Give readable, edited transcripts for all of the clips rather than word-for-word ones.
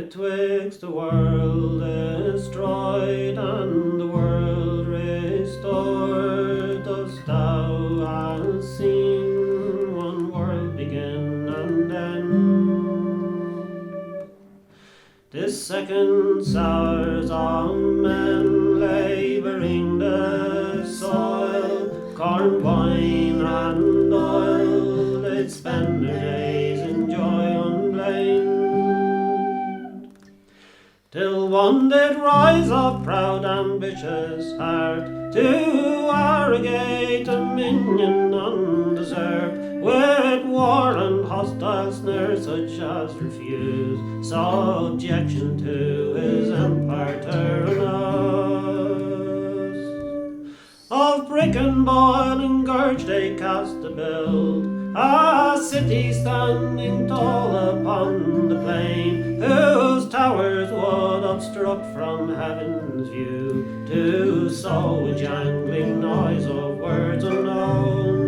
betwixt the world destroyed and the world restored, dost thou hast seen one world begin and end. This second sours on men labouring the soil, corn, wine, and oil, they'd spend their days in joy unblamed. Till one did rise of proud ambitious heart to arrogate dominion undeserved, with war and hostile snares such as refuse subjection to his empire tyrannous. Of brick and boiling gurge they cast to build a city standing tall upon the plain, whose towers would obstruct from heaven's view to sow a jangling noise of words unknown.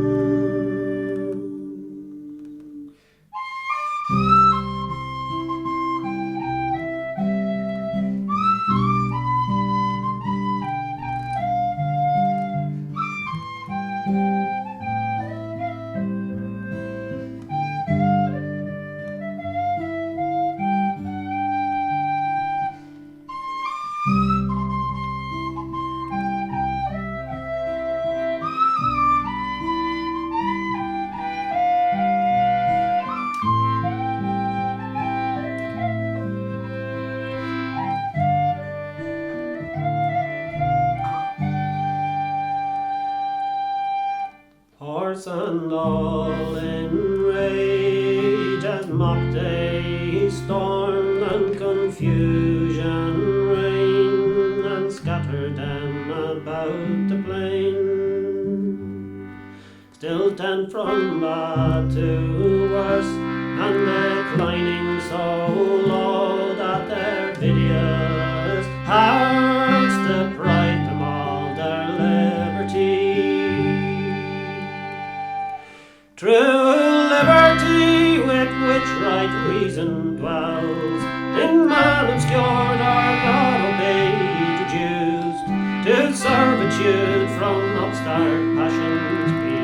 Horse and all in rage, as mock day stormed and confusion reigned, and scattered them about the plain. Still tend from bad to worse, and declining so low that their hideous hearts deprive them of their liberty. True liberty, with which right reason dwells, in man obscured or not obeyed, reduced to servitude from upstart passions be,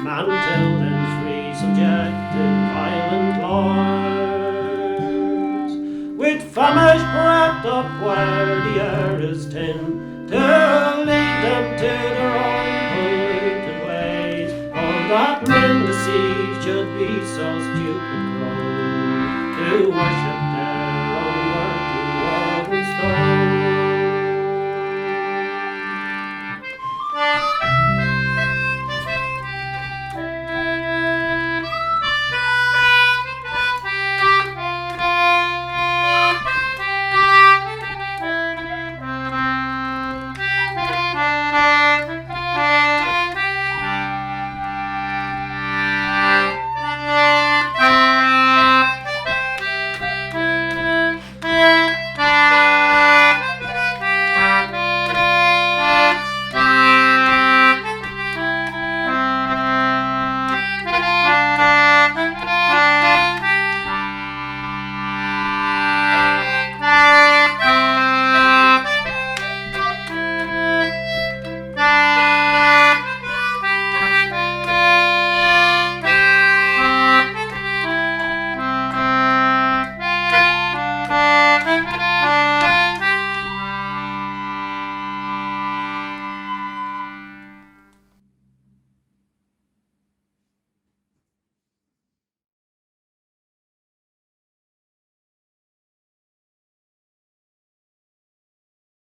man tilled and free, subjected violent lords, with famished breath up where the air is thin, to lead them to their own polluted ways. Oh, that men deceived should be so stupid grown, to worship